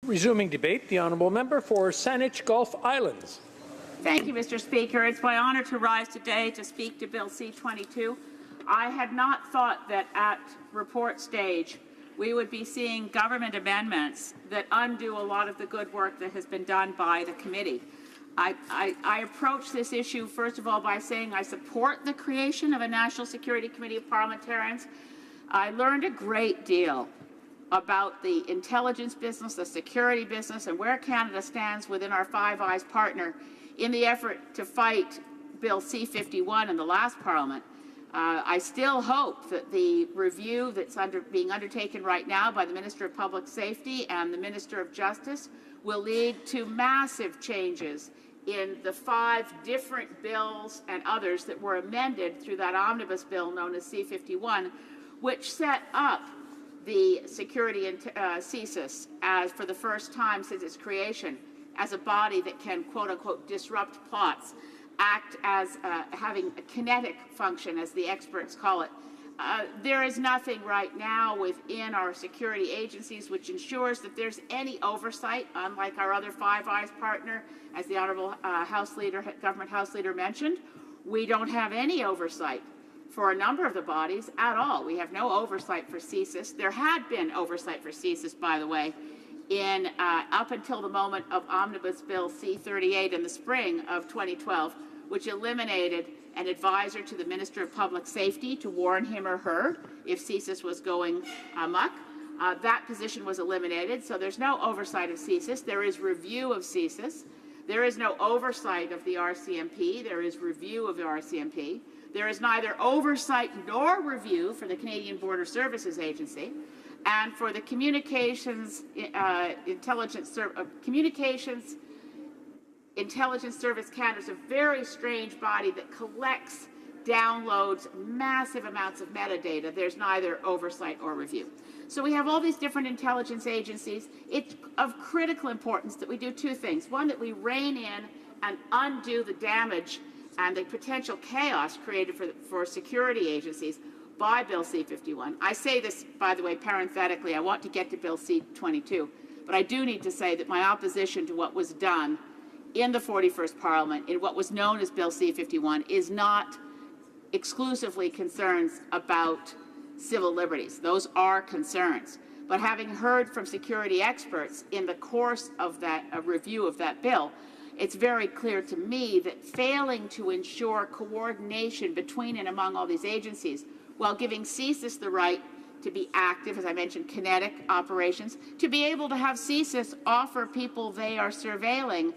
Resuming debate, the honourable member for Saanich Gulf Islands. Thank you, Mr. Speaker. It's my honour to rise today to speak to Bill C22. I had not thought that at report stage we would be seeing government amendments that undo a lot of the good work that has been done by the committee. I approach this issue, first of all, by saying I support the creation of a National Security Committee of Parliamentarians. I learned a great deal about the intelligence business, the security business, and where Canada stands within our Five Eyes partner in the effort to fight Bill C51 in the last Parliament. I still hope that the review that's being undertaken right now by the Minister of Public Safety and the Minister of Justice will lead to massive changes in the 5 different bills and others that were amended through that omnibus bill known as C51, which set up the security and CSIS as, for the first time since its creation, as a body that can, quote-unquote, disrupt plots, act as having a kinetic function, as the experts call it. There is nothing right now within our security agencies which ensures that there's any oversight, unlike our other Five Eyes partner, as the Honourable Government House Leader mentioned. We don't have any oversight for a number of the bodies at all. We have no oversight for CSIS. There had been oversight for CSIS, by the way, in up until the moment of Omnibus Bill C38 in the spring of 2012, which eliminated an advisor to the Minister of Public Safety to warn him or her if CSIS was going amok. That position was eliminated, so there's no oversight of CSIS. There is review of CSIS. There is no oversight of the RCMP. There is review of the RCMP. There is neither oversight nor review for the Canadian Border Services Agency. And for the Communications Intelligence Service Canada is a very strange body that collects, downloads massive amounts of metadata. There's neither oversight or review. So we have all these different intelligence agencies. It's of critical importance that we do 2 things. One, that we rein in and undo the damage and the potential chaos created for security agencies by Bill C51. I say this, by the way, parenthetically. I want to get to Bill C22, but I do need to say that my opposition to what was done in the 41st Parliament in what was known as Bill C51 is not exclusively concerns about civil liberties. Those are concerns. But having heard from security experts in the course of that review of that bill, it's very clear to me that failing to ensure coordination between and among all these agencies, while giving CSIS the right to be active, as I mentioned, kinetic operations, to be able to have CSIS offer people they are surveilling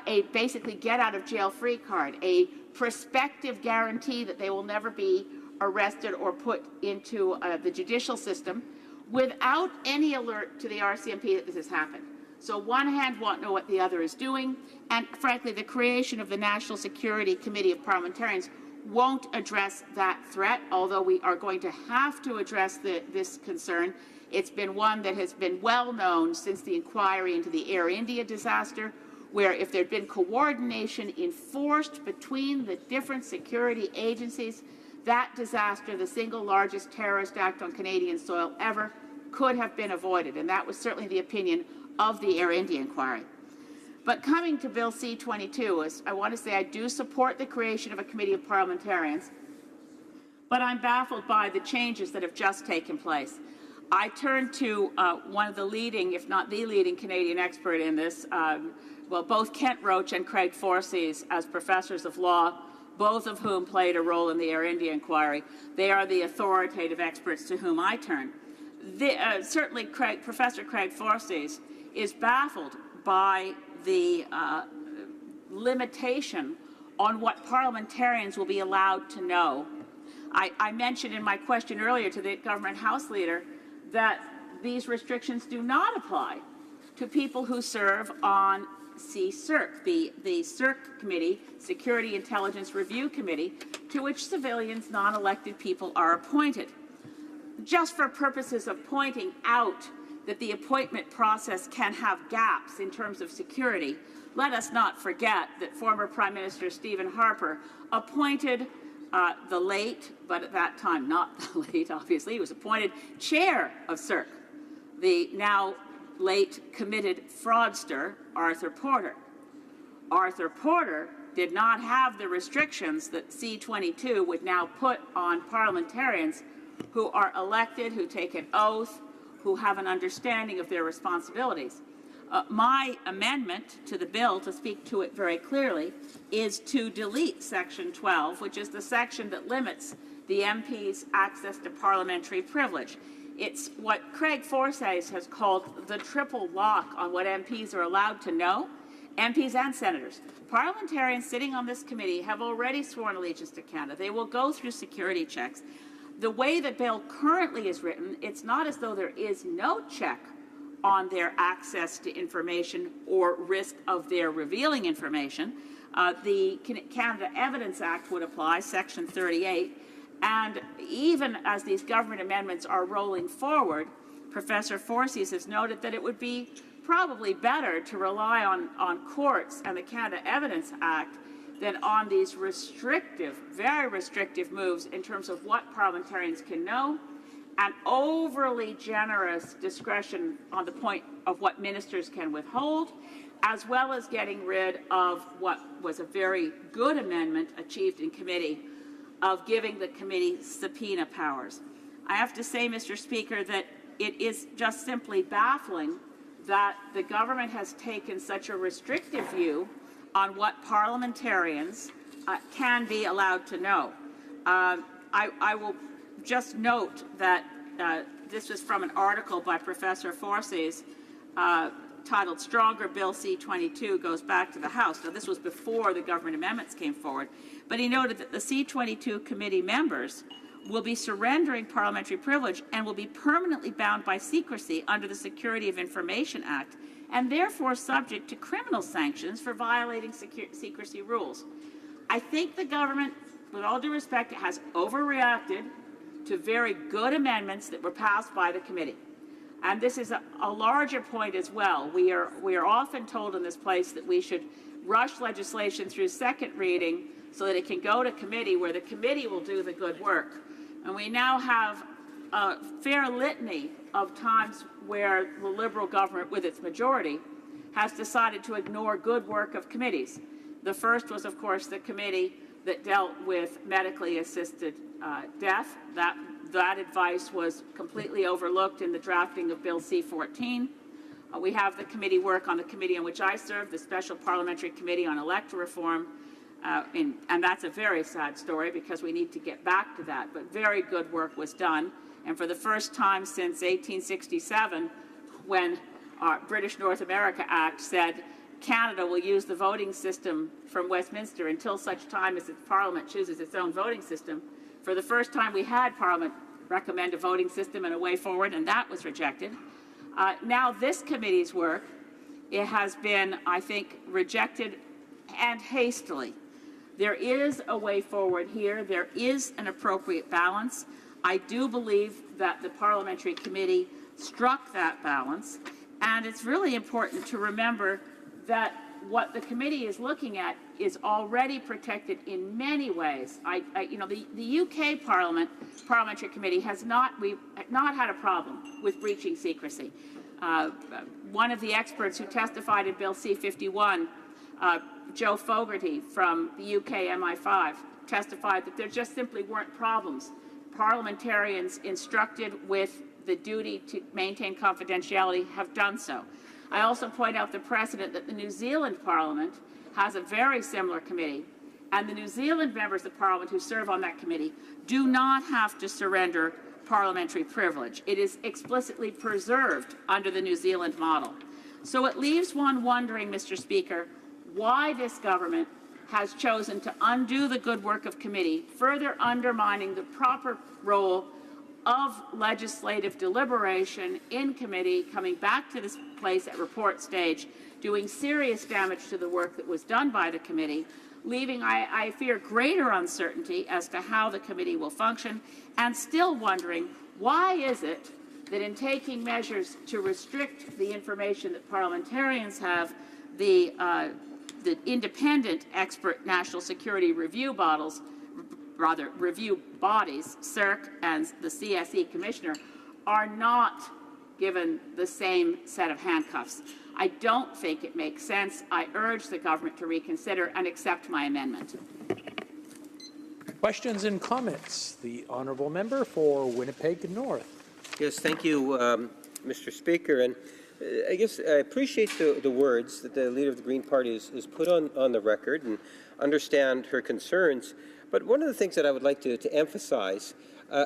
a basically get-out-of-jail-free card, a prospective guarantee that they will never be arrested or put into the judicial system without any alert to the RCMP that this has happened. So one hand won't know what the other is doing, and frankly, the creation of the National Security Committee of Parliamentarians won't address that threat, although we are going to have to address this concern. It's been one that has been well known since the inquiry into the Air India disaster, where if there had been coordination enforced between the different security agencies, that disaster, the single largest terrorist act on Canadian soil ever, could have been avoided. And that was certainly the opinion of the Air India inquiry. But coming to Bill C22, I want to say I do support the creation of a committee of parliamentarians, but I'm baffled by the changes that have just taken place. I turn to one of the leading, if not the leading, Canadian expert in this, well, both Kent Roach and Craig Forsyth as professors of law, both of whom played a role in the Air India inquiry. They are the authoritative experts to whom I turn. Certainly Professor Craig Forsyth is baffled by the limitation on what parliamentarians will be allowed to know. I mentioned in my question earlier to the Government House Leader that these restrictions do not apply to people who serve on CSIRC, the CIRC Committee, Security Intelligence Review Committee, to which civilians, non-elected people are appointed. Just for purposes of pointing out that the appointment process can have gaps in terms of security, let us not forget that former Prime Minister Stephen Harper appointed the late, but at that time not the late, obviously, he was appointed chair of CIRC, the now late committed fraudster Arthur Porter. Arthur Porter did not have the restrictions that C22 would now put on parliamentarians who are elected, who take an oath, who have an understanding of their responsibilities. My amendment to the bill, to speak to it very clearly, is to delete Section 12, which is the section that limits the MP's access to parliamentary privilege. It's what Craig Forsyth has called the triple lock on what MPs are allowed to know, MPs and senators. Parliamentarians sitting on this committee have already sworn allegiance to Canada. They will go through security checks. The way the bill currently is written, it's not as though there is no check on their access to information or risk of their revealing information. The Canada Evidence Act would apply, Section 38, and even as these government amendments are rolling forward, Professor Forsyth has noted that it would be probably better to rely on courts and the Canada Evidence Act than on these restrictive, very restrictive moves in terms of what parliamentarians can know, and overly generous discretion on the point of what ministers can withhold, as well as getting rid of what was a very good amendment achieved in committee of giving the committee subpoena powers. I have to say, Mr. Speaker, that it is just simply baffling that the government has taken such a restrictive view on what parliamentarians can be allowed to know. I will just note that this was from an article by Professor Forsyth titled "Stronger Bill C22 Goes Back to the House." Now, this was before the government amendments came forward, but he noted that the C22 committee members will be surrendering parliamentary privilege and will be permanently bound by secrecy under the Security of Information Act, and therefore subject to criminal sanctions for violating secrecy rules. I think the government, with all due respect, has overreacted to very good amendments that were passed by the committee. And this is a larger point as well. We are often told in this place that we should rush legislation through second reading so that it can go to committee, where the committee will do the good work. And we now have a fair litany of times where the Liberal government, with its majority, has decided to ignore good work of committees. The first was, of course, the committee that dealt with medically assisted death. That advice was completely overlooked in the drafting of Bill C14. We have the committee work on the committee on which I serve, the Special Parliamentary Committee on Electoral Reform, and that's a very sad story because we need to get back to that, but very good work was done. And for the first time since 1867, when our British North America Act said Canada will use the voting system from Westminster until such time as its Parliament chooses its own voting system. For the first time, we had Parliament recommend a voting system and a way forward, and that was rejected. Now this committee's work, it has been, I think, rejected and hastily. There is a way forward here. There is an appropriate balance. I do believe that the Parliamentary Committee struck that balance, and it's really important to remember that what the committee is looking at is already protected in many ways. The UK Parliamentary Committee has not had a problem with breaching secrecy. One of the experts who testified in Bill C51, Joe Fogarty from the UK MI5, testified that there just simply weren't problems. Parliamentarians instructed with the duty to maintain confidentiality have done so. I also point out the precedent that the New Zealand Parliament has a very similar committee, and the New Zealand members of Parliament who serve on that committee do not have to surrender parliamentary privilege. It is explicitly preserved under the New Zealand model. So it leaves one wondering, Mr. Speaker, why this government has chosen to undo the good work of committee, further undermining the proper role of legislative deliberation in committee, coming back to this place at report stage, doing serious damage to the work that was done by the committee, leaving, I fear, greater uncertainty as to how the committee will function, and still wondering, why is it that in taking measures to restrict the information that parliamentarians have, the independent expert national security review bodies, CERC and the CSE commissioner, are not given the same set of handcuffs. I don't think it makes sense. I urge the government to reconsider and accept my amendment. Questions and comments? The honourable member for Winnipeg North. Yes, thank you, Mr. Speaker. And I guess I appreciate the words that the leader of the Green Party has put on the record and understand her concerns. But one of the things that I would like to emphasize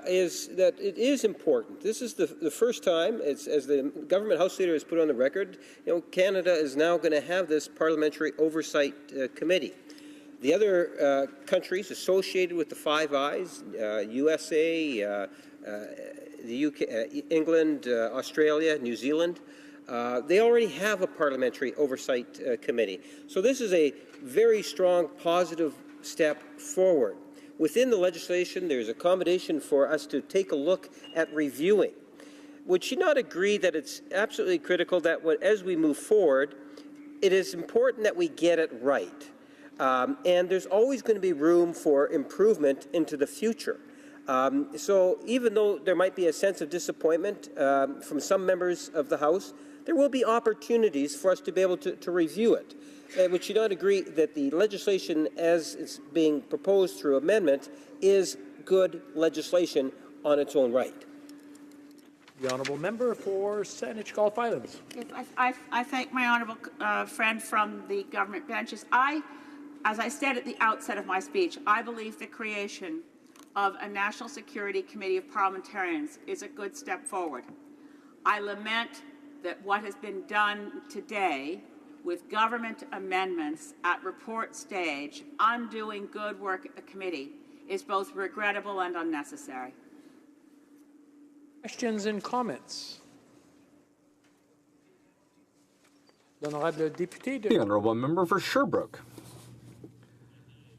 is that it is important. This is the first time, as the government House Leader has put on the record, Canada is now going to have this Parliamentary Oversight Committee. The other countries associated with the Five Eyes, USA, the UK, England, Australia, New Zealand, they already have a Parliamentary Oversight Committee. So this is a very strong, positive step forward. Within the legislation, there's accommodation for us to take a look at reviewing. Would she not agree that it's absolutely critical that as we move forward, it is important that we get it right? And there's always going to be room for improvement into the future. So even though there might be a sense of disappointment from some members of the House, there will be opportunities for us to be able to review it. Would you not agree that the legislation as it's being proposed through amendment is good legislation on its own right? The honourable member for Saanich Gulf Islands. Yes, I thank my honourable friend from the government benches. As I said at the outset of my speech, I believe the creation of a National Security Committee of Parliamentarians is a good step forward. I lament that what has been done today with government amendments at report stage, undoing good work at the committee, is both regrettable and unnecessary. Questions and comments? L'honorable député de... The honourable member for Sherbrooke.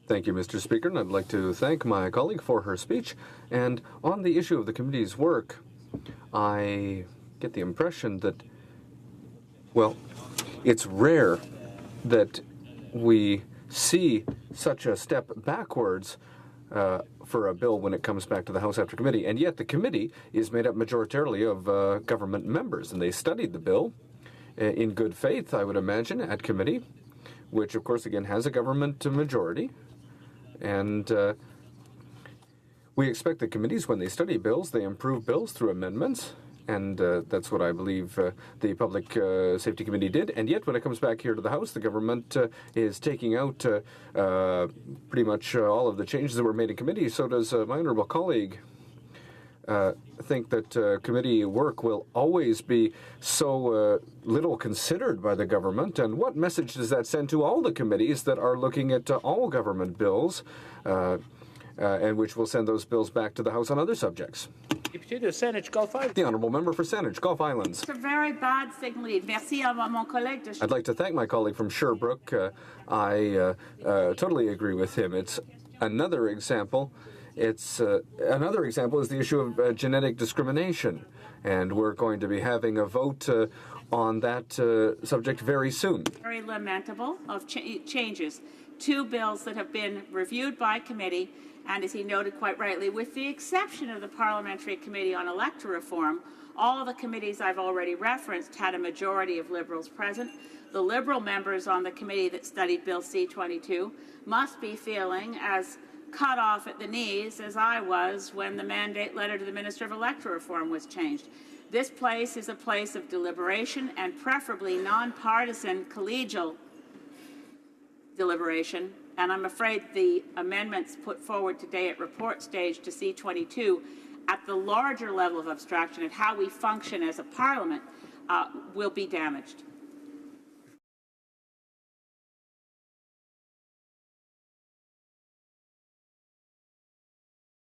Thank you, Mr. Speaker, and I'd like to thank my colleague for her speech. And on the issue of the committee's work, I get the impression that, well, it's rare that we see such a step backwards for a bill when it comes back to the House after committee. And yet the committee is made up majoritarily of government members, and they studied the bill in good faith, I would imagine, at committee, which, of course, again, has a government majority. And we expect the committees, when they study bills, they improve bills through amendments. And that's what I believe the Public Safety Committee did. And yet, when it comes back here to the House, the government is taking out pretty much all of the changes that were made in committee. So does my honourable colleague think that committee work will always be so little considered by the government? And what message does that send to all the committees that are looking at all government bills and which will send those bills back to the House on other subjects? Député de Saanich Gulf Islands. The honourable member for Saanich Gulf Islands. It's a very bad signal. Merci à mon collègue de... I'd like to thank my colleague from Sherbrooke. I totally agree with him. It's another example. Another example is the issue of genetic discrimination, and we're going to be having a vote on that subject very soon. Very lamentable of changes. Two bills that have been reviewed by committee, and as he noted quite rightly, with the exception of the Parliamentary Committee on Electoral Reform, all the committees I've already referenced had a majority of Liberals present. The Liberal members on the committee that studied Bill C22 must be feeling as cut off at the knees as I was when the mandate letter to the Minister of Electoral Reform was changed. This place is a place of deliberation and preferably non-partisan collegial deliberation, and I'm afraid the amendments put forward today at report stage to C22 at the larger level of abstraction of how we function as a parliament will be damaged.